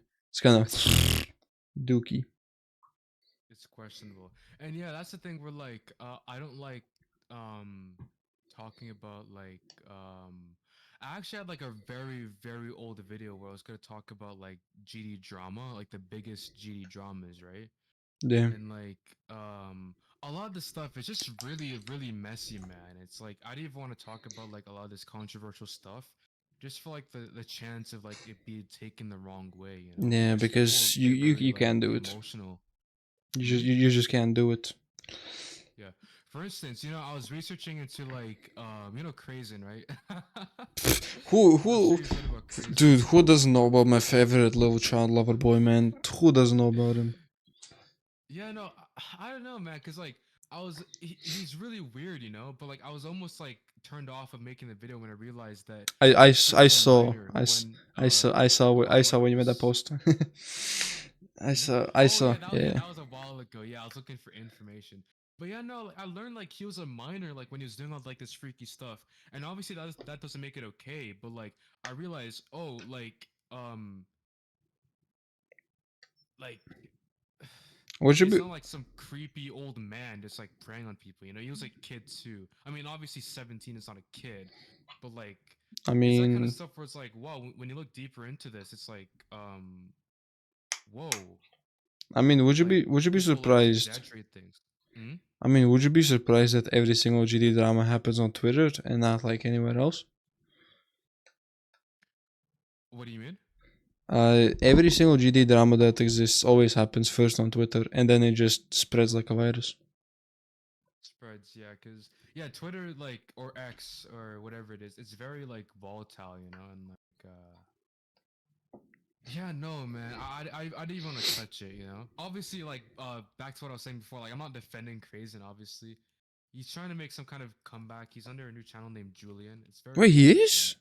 dookie. it's questionable. And yeah, that's the thing. Where like, I don't like um talking about like I actually had like a very old video where I was gonna talk about like GD drama, like the biggest GD dramas, right? Yeah. and like a lot of this stuff is just really messy, man. It's like I don't even want to talk about like a lot of this controversial stuff just for like the chance of like it being taken the wrong way, you know, Yeah, which people because get very you like can't do it. emotional. You Hmm. just you just can't do it. Yeah. For instance, you know, I was researching into like you know, Crazen, right? I'm sure Who you've heard about Crazen. dude, who doesn't know about my favorite little child lover boy, man? Who doesn't know about him? Yeah, no, I don't know, man, cuz like he's really weird, you know, but like I was almost like turned off of making the video when I realized that he I was a saw minor when I saw when when he you made that was. post. Mhm. I Oh saw, yeah, yeah. that was a while ago. Yeah, I was looking for information. But yeah, no, like, I learned like he was a minor like when he was doing all like this freaky stuff. And obviously that doesn't make it okay, but like I realized, oh, like Would you it's be? not like some creepy old man just like preying on people, you know? He was a kid too. I mean, obviously 17 is not a kid, but like I it's that kind of mean, stuff where it's like, wow, when you look deeper into this, it's like whoa, like would you be people like to surprised? exaggerate things. Hmm. I mean, would you be surprised that every single GD drama happens on Twitter and not like anywhere else? What do you mean? Every single GD drama that exists always happens first on Twitter, and then it just spreads like a virus. Spreads, yeah, because yeah, Twitter, like, or X or whatever it is, it's very like volatile, you know, and like yeah, no, man, I didn't even want to touch it, you know. Obviously, like back to what I was saying before, like I'm not defending Crazen, obviously. He's trying to make some kind of comeback. He's under a new channel named Julian. It's very Wait, he interesting. is?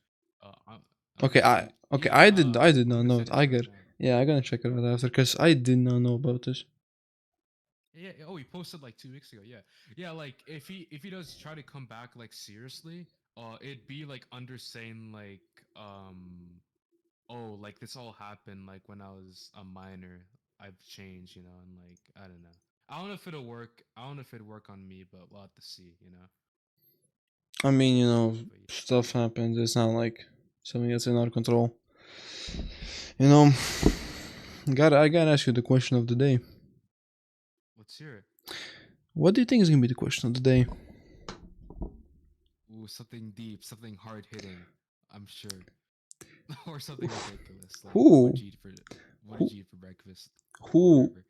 I'm gonna send it. Okay, Yeah, I did I'm not gonna know send it. it to you right now. Yeah, I gotta check it out after because I did not know about this. Yeah. Oh, he posted like 2 weeks ago. Yeah. Yeah. Like if he does try to come back like seriously, it'd be like under saying like oh, like this all happened like when I was a minor. I've changed, you know, and like I don't know. I don't know if it'll work. I don't know if it'd work on me, but we'll have to see, you know. I mean, But yeah, stuff happens. It's not like something that's in our control. You know, I gotta ask you the question of the day. let's hear it. What do you think is gonna be the question of the day? Ooh, something deep, something hard hitting. I'm sure, or something ridiculous. Like, Who, what who, did you eat for breakfast, or who? whatever.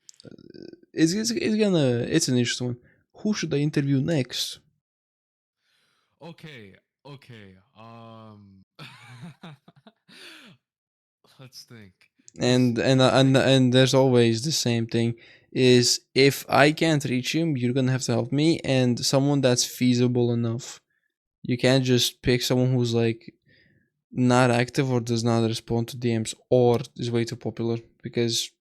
It's an interesting one. Who should I interview next? Okay, okay. Let's think. Cause And there's always the same thing. Is if I can't reach him, you're gonna have to help me and someone that's feasible enough. You can't just pick someone who's like not active or does not respond to DMs or is way too popular because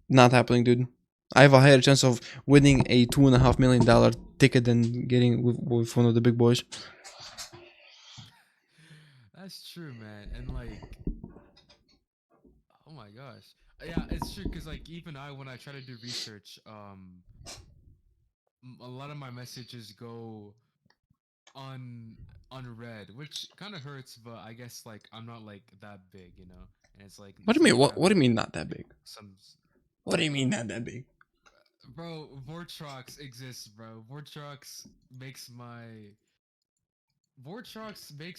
not happening, dude. I have a higher chance of winning a $2.5 million ticket than getting with one of the big boys. that's true, man. And like, oh my gosh, yeah, it's true. Cause like even I, when I try to do research, a lot of my messages go un unread, which kind of hurts. But I guess like I'm not like that big, you know. And it's like What do these you mean? people have What do you like mean not that big? some What do you mean not that big? bro. Vortrox exists, bro. Vortrox makes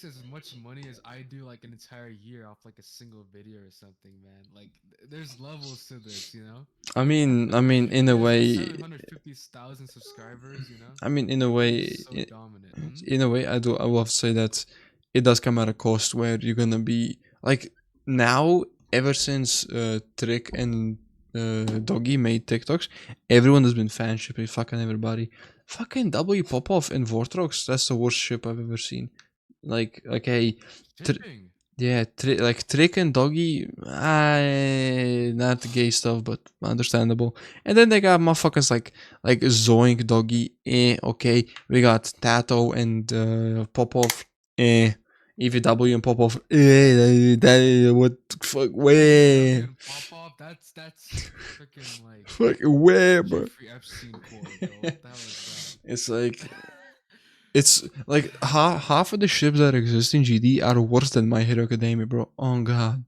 as much money as I do like an entire year off like a single video or something, man. Like there's levels to this, you know. I mean, in He a has like way, 750,000 subscribers, you know. I mean, Like he's so dominant. Hmm? in a way, I will have to say that it does come at a cost where you're gonna be like now. Ever since Trick and Doggy made TikToks, everyone has been fan shipping fucking everybody. Fucking W Popoff and Vortrox, that's the worst ship I've ever seen. Like hey, Shipping. yeah, like Trick and Doggy, not gay stuff, but understandable. And then they got motherfuckers like Zoink, Doggy, okay. We got Tato and Popov, EVW and Popov, what the fuck, EVW where, and Pop Off. That's freaking like fuck, where, bro? Jeffrey Epstein core, bro. What the hell is that? It's like it's like half of the ships that exist in GD are worse than My Hero Academia, bro. Oh god.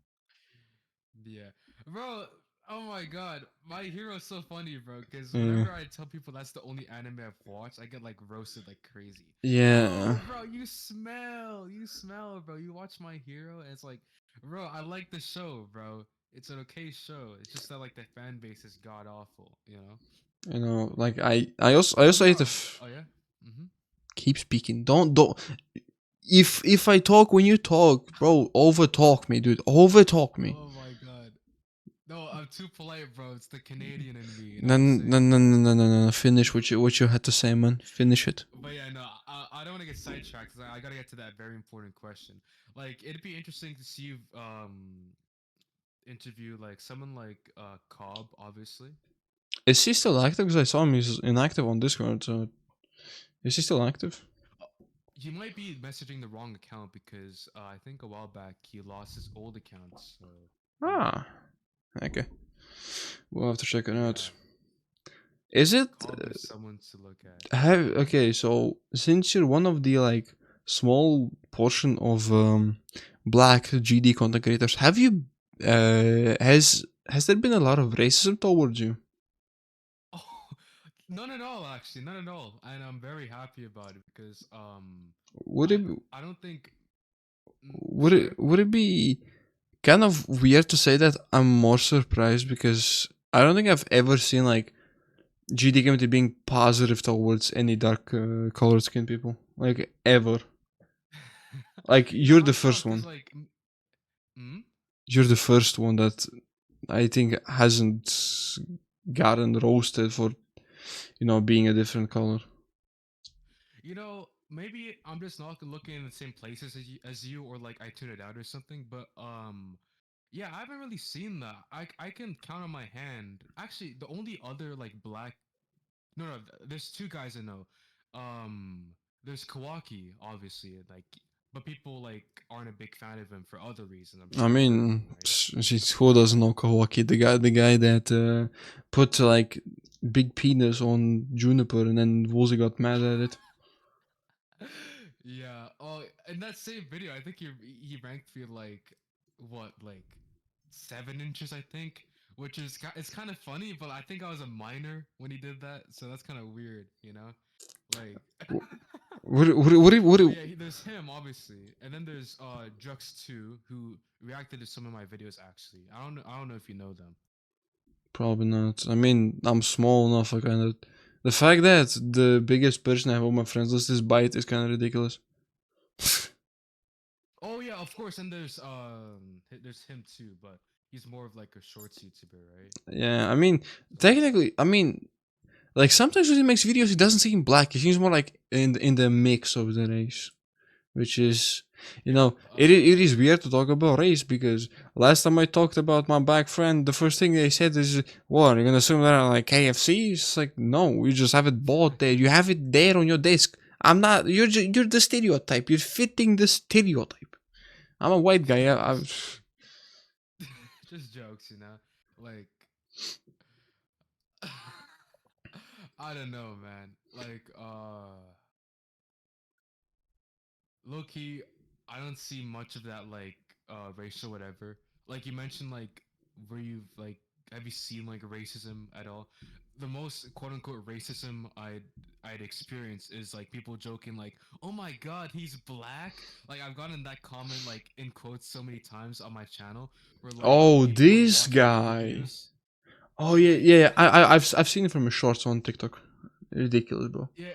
Yeah, bro. Oh my god. My Hero's so funny, bro. Because Yeah. whenever I tell people that's the only anime I've watched, I get like roasted like crazy. Yeah. Oh, bro, you smell, bro. You watch My Hero, and it's like, bro, I like the show, bro. It's an okay show. It's just that like the fan base is god awful, you know. You know, like I also You hate to are, oh yeah, mm-hmm. keep speaking. Don't. If I talk when you talk, bro, over talk me, dude. Over talk me. Oh my god. No, I'm too polite, bro. It's the Canadian in me. You know No, what I'm no, saying? no, no, no, no, no. Finish what you had to say, man. Finish it. But yeah, no, I don't want to get sidetracked because I gotta get to that very important question. Like, it'd be interesting to see you interview like someone like Cobb, obviously. Is he still active? Because I saw him. He's inactive on Discord. So is he still active? Uh, he might be messaging the wrong account because I think a while back he lost his old account. So you know, Ah, okay. We'll have to check it out. yeah, Is it Cobb is someone to look at. have Hmm. okay? So since you're one of the like small portion of black GD content creators, have you has there been a lot of racism towards you? Oh, none at all, actually, none at all, and I'm very happy about it because Would I it I don't think would it sure. would it be kind of weird to say that I'm more surprised because I don't think I've ever seen like GD community being positive towards any dark colored skin people like ever. Like You know, you're the I'm first shocked because one. like, mm, You're the first one that I think hasn't gotten roasted for being a different color. you know, maybe I'm just not looking in the same places as you, or like I tuned it out or something. But yeah, I haven't really seen that. I can count on my hand. Actually, the only other like black, no, there's two guys I know. Um, there's Kawaki, obviously, like, but people like aren't a big fan of him for other reasons. I'm I sure you know, mean, right? who doesn't know Kawaki? The guy that put like big penis on Juniper, and then Woolsey got mad at it. Yeah. Oh, in that same video, I think he ranked me like what, like 7 inches, I think, which is it's kind of funny, but I think I was a minor when he did that, so that's kind of weird, you know, like. What, But yeah, there's him obviously, and then there's Jux too, who reacted to some of my videos actually. I don't know if you know them. probably not. I mean, I'm small enough. I kind of. The fact that the biggest person I have on my friends list is Bite is kind of ridiculous. Oh yeah, of course, and there's him too, but he's more of like a shorts YouTuber, right? Yeah, I mean, So technically, I mean, like sometimes when he makes videos, he doesn't seem black. He seems more like in the mix of the race, which is, yeah, it is weird to talk about race because last time I talked about my black friend, the first thing they said is, "What? You're gonna assume that I like KFC?" It's like, no, you just have it bought there. You have it there on your desk. I'm not. You're the stereotype. You're fitting the stereotype. I'm a white guy. just just jokes, you know, like. I don't know, man. Like, low key, I don't see much of that, like, racial whatever. Like you mentioned, like, where you've like, have you seen like racism at all? The most quote unquote racism I'd experienced is like people joking like, "Oh my God, he's black." Like I've gotten that comment like in quotes so many times on my channel, where like oh, people would this watch my old guy. videos. Oh yeah, yeah. Yeah. I've seen it from a shorts on TikTok. Ridiculous, bro. Yeah,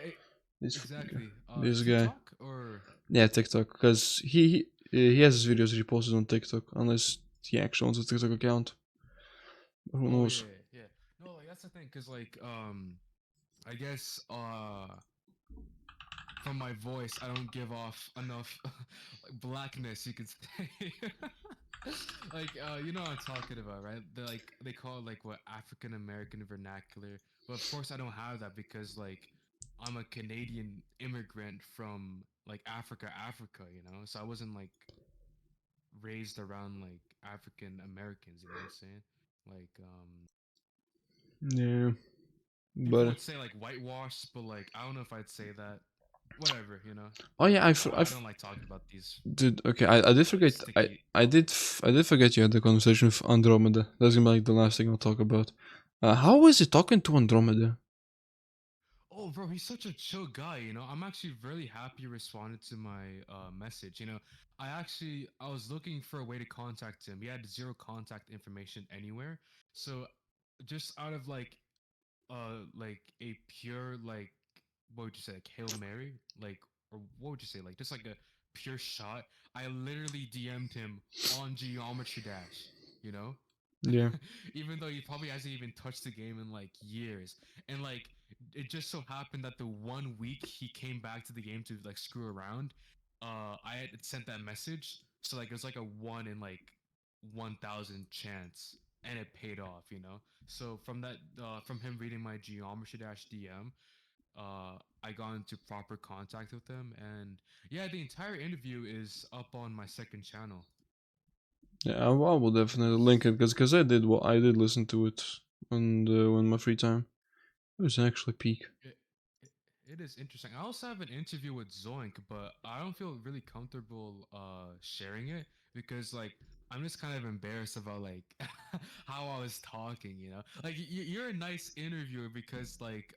This exactly. this guy. TikTok or Yeah, TikTok, because he has his videos reposted on TikTok, unless he actually owns a TikTok account. Who oh yeah, knows? yeah. No, like that's the thing, cause like I guess from my voice I don't give off enough like blackness, you could say. Like you know what I'm talking about, right? They call it like what, African American vernacular, but of course I don't have that because like I'm a Canadian immigrant from like Africa, you know. So I wasn't like raised around like African Americans, you know what I'm saying? Like Yeah, people but would say like whitewashed, but like I don't know if I'd say that. Whatever, you know. oh yeah, I don't like talking about these did okay. I did like forget. sticky I did topics. I did forget you had the conversation with Andromeda. That's gonna be like the last thing I'll talk about. How was he talking to Andromeda? Oh, bro, he's such a chill guy. I'm actually really happy you responded to my message. I was looking for a way to contact him. He had zero contact information anywhere. So, just out of like a pure like what would you say, like Hail Mary, like, or what would you say, like just like a pure shot, I literally DM'd him on Geometry Dash, you know. Yeah. Even though he probably hasn't even touched the game in like years. And like it just so happened that the 1 week he came back to the game to like screw around, I had sent that message. So like it was like a 1 in like 1,000 chance, and it paid off. So from him reading my Geometry Dash DM, I got into proper contact with him, and yeah, the entire interview is up on my second channel. Yeah, I will definitely link it because I did listen to it on my free time. It was actually peak. It, it, it is interesting. I also have an interview with Zoink, but I don't feel really comfortable sharing it because like I'm just kind of embarrassed about like how I was talking. Like you're a nice interviewer because like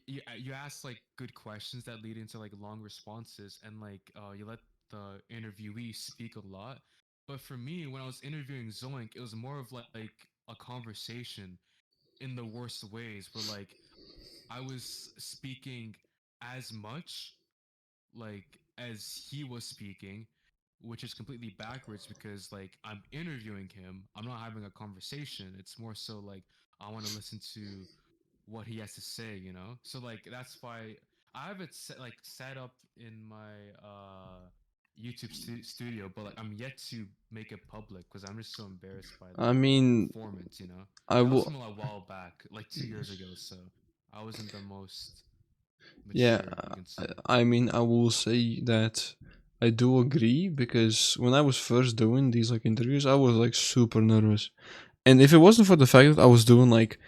you ask like good questions that lead into like long responses, and like you let the interviewee speak a lot. But for me, when I was interviewing Zoink, it was more of like a conversation in the worst ways, where like I was speaking as much like as he was speaking, which is completely backwards because like I'm interviewing him, I'm not having a conversation. It's more so like I want to listen to what he has to say. So like that's why I have it set up in my YouTube studio, but like I'm yet to make it public because I'm just so embarrassed by I the mean, performance. I That was will. from a while back, like 2 years ago, so I wasn't the most Yeah, mature, you can say. I mean, I will say that I do agree because when I was first doing these like interviews, I was like super nervous, and if it wasn't for the fact that I was doing like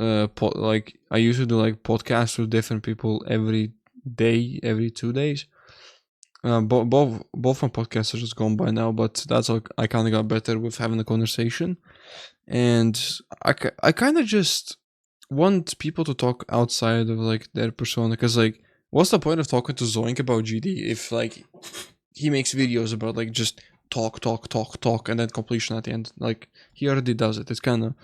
like I used to do like podcasts with different people every day, every 2 days. Both my podcasts are just gone by now, but that's like I kind of got better with having a conversation, and I kind of just want people to talk outside of like their persona, because like what's the point of talking to Zoink about GD if like he makes videos about like just talk and then completion at the end. Like he already does it. It's kind of,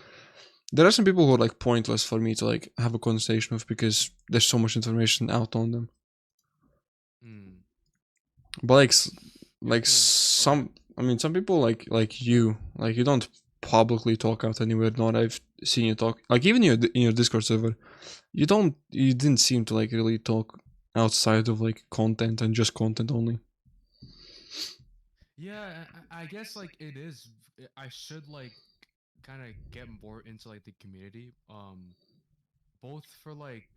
there are some people who are like pointless for me to like have a conversation with because there's so much information out on them. Hmm. But Yeah, like because oh yeah. some, I mean, some people like you don't publicly talk out anywhere. Not I've seen you talk like even in your Discord server. You didn't seem to like really talk outside of like content and just content only. Yeah, I guess like it is. I should like kind of get more into like the community. Both for like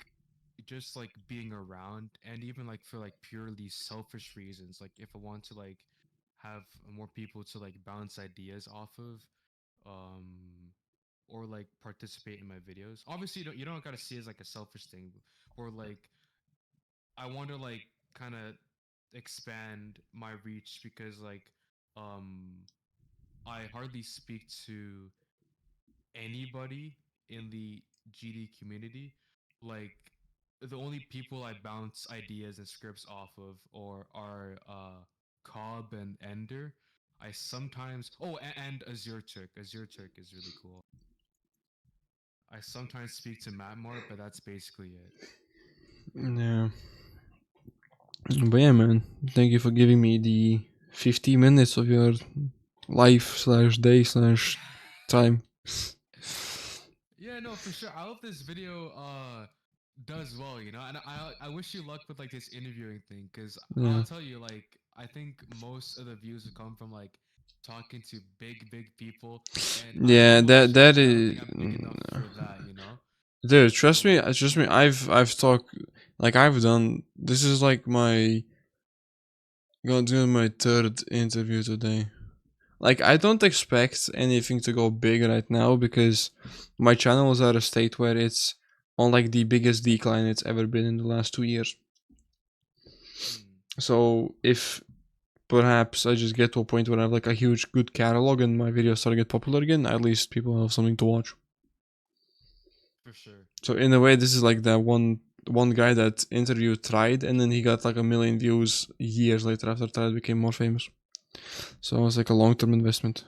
just like being around, and even like for like purely selfish reasons, like if I want to like have more people to like bounce ideas off of, um or like participate in my videos. Obviously you don't gotta see it as like a selfish thing, or like I want to like kind of expand my reach because like um I hardly speak to anybody in the GD community. Like the only people I bounce ideas and scripts off of or are Cobb and Ender. I sometimes and Azure Turk. Azure Turk is really cool. I sometimes speak to Matmore, but that's basically it. Yeah, but yeah, man. Thank you for giving me the 50 minutes of your life slash day slash time. Yeah, no, for sure. I hope this video does well, and I wish you luck with like this interviewing thing, because I'll Yeah. tell you, like, I think most of the views will come from like talking to big people, and I don't know Yeah, about that streaming. I don't is, think I'm big enough for that. dude. So like, Trust me. I've talked, like I've done. This is like my gonna do my third interview today. Like I don't expect anything to go big right now because my channel is at a state where it's on like the biggest decline it's ever been in the last 2 years. hmm, So if perhaps I just get to a point where I have like a huge good catalog and my videos start to get popular again, at least people have something to watch. For sure. So in a way, this is like that one guy that interviewed Tried, and then he got like 1 million views years later after Tried became more famous. So it was like a long-term investment.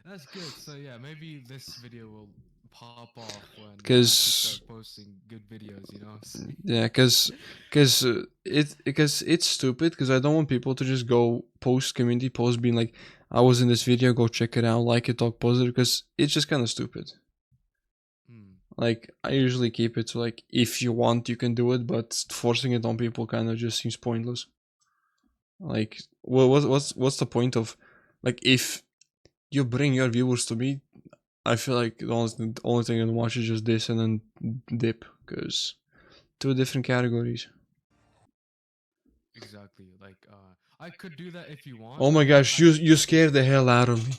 That's good. So yeah, maybe this video will pop off when I actually start Cause posting good videos. You know what I'm saying? yeah, because it's stupid. Because I don't want people to just go post community posts being like, I was in this video, go check it out, like it, talk positive. Because it's just kind of stupid. Hmm. Like I usually keep it to like, if you want, you can do it, but forcing it on people kind of just seems pointless. Like, what's the point of, like, if you bring your viewers to me, I feel like the only thing I can watch is just this and then dip, because two different categories. Exactly. Like, I could do that if you want. Oh my Like, gosh, you scared the hell out of me.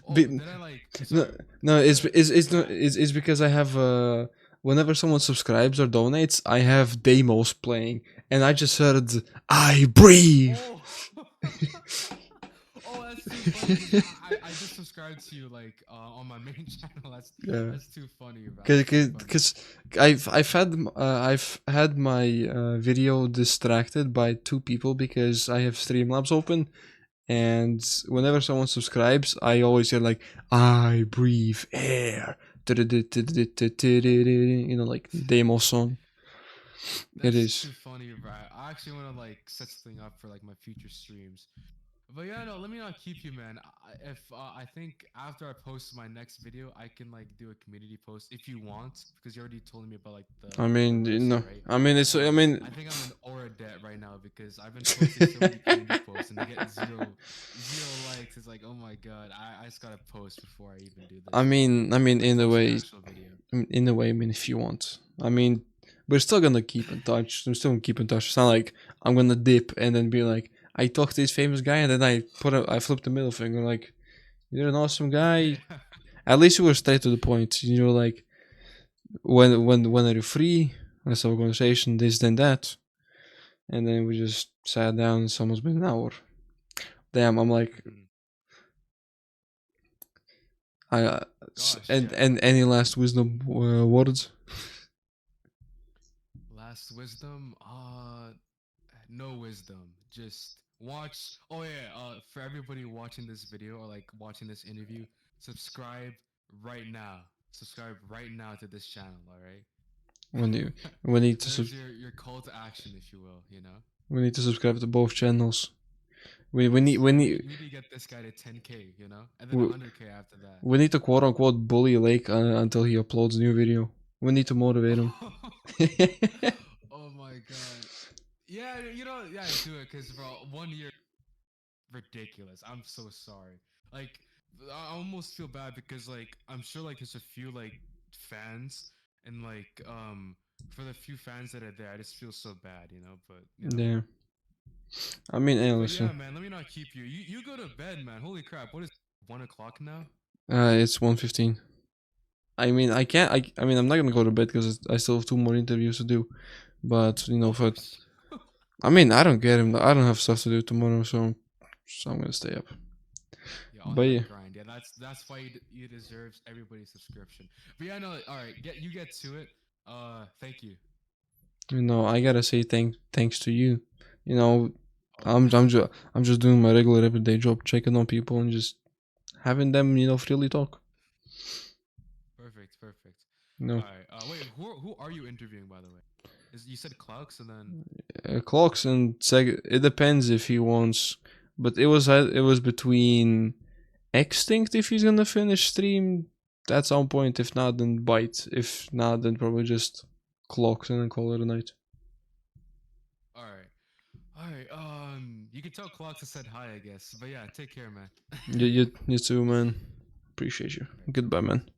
oh, Be- did I like? no, Sorry. no, Go ahead. it's Go not ahead. it's because I have whenever someone subscribes or donates, I have demos playing, and I just heard I breathe. Oh. Oh, that's too funny because I just subscribed to you like on my main channel. Yeah. That's too funny, bro. That's too funny. Because I've had my video distracted by two people because I have Streamlabs open, and whenever someone subscribes, I always hear like I breathe air, you know, like demo song. It That's is. too funny, bro. I actually want to like set something up for like my future streams. But yeah, no, let me not keep you, man. If I think after I post my next video, I can like do a community post if you want, because you already told me about like I the mean, website, right? I mean, it's. I mean, I think I'm in aura debt right now because I've been posting so many community posts and they get zero likes. It's like, oh my god, I just gotta post before I even do I this, mean, I mean, like in a post an way, actual video. I mean, if you want, I mean, we're still gonna keep in touch. I'm still gonna keep in touch. It's not like I'm gonna dip and then be like, I talked to this famous guy, and then I flipped the middle finger, like, you're an awesome guy. Yeah. At least you were straight to the point. You know, like, when are you free? Let's have a conversation. This, then that, and then we just sat down. It's almost been an hour. Damn, I'm like, Mhm. I Gosh, yeah. and any last wisdom words? Last wisdom, no wisdom. Just watch. Oh yeah, for everybody watching this video or like watching this interview, subscribe right now. Subscribe right now to this channel. All right. When you we need to There's your call to action, if you will. You know. we need to subscribe to both channels. We need Yes, we we need need to get this guy to 10K. You know, and then we, 100K after that. we need to quote unquote bully Lake until he uploads a new video. We need to motivate him. Oh my god. Yeah, you know, yeah, do it because for 1 year, ridiculous. I'm so sorry. Like, I almost feel bad because like I'm sure like there's a few like fans and like for the few fans that are there, I just feel so bad, you know. But you know. Yeah, I mean, hey, But listen. yeah, man, let me not keep you. You go to bed, man. Holy crap! What is 1 o'clock now? It's 1:15. I mean, I can't. I mean, I'm not gonna go to bed because I still have two more interviews to do. But Oh, for I mean, I don't get him. I don't have stuff to do tomorrow, so I'm gonna stay up. yeah, on But yeah, that grind. Yeah, that's why you deserves everybody's subscription. But yeah, no. All right, get to it. Thank you. I gotta say thanks to you. You know, Oh, I'm just doing my regular everyday job, checking on people and just having them, freely talk. perfect, perfect. You know, All right. Wait, who are you interviewing, by the way? Is you said Clarks and then clocks and it depends if he wants, but it was between extinct if he's gonna finish stream at some point. If not, then bite. If not, then probably just clocks and then call it a night. all right, all right. You can tell Clarks I said hi, I guess. But yeah, take care, man. You too, man. Appreciate you. All right, Goodbye, man.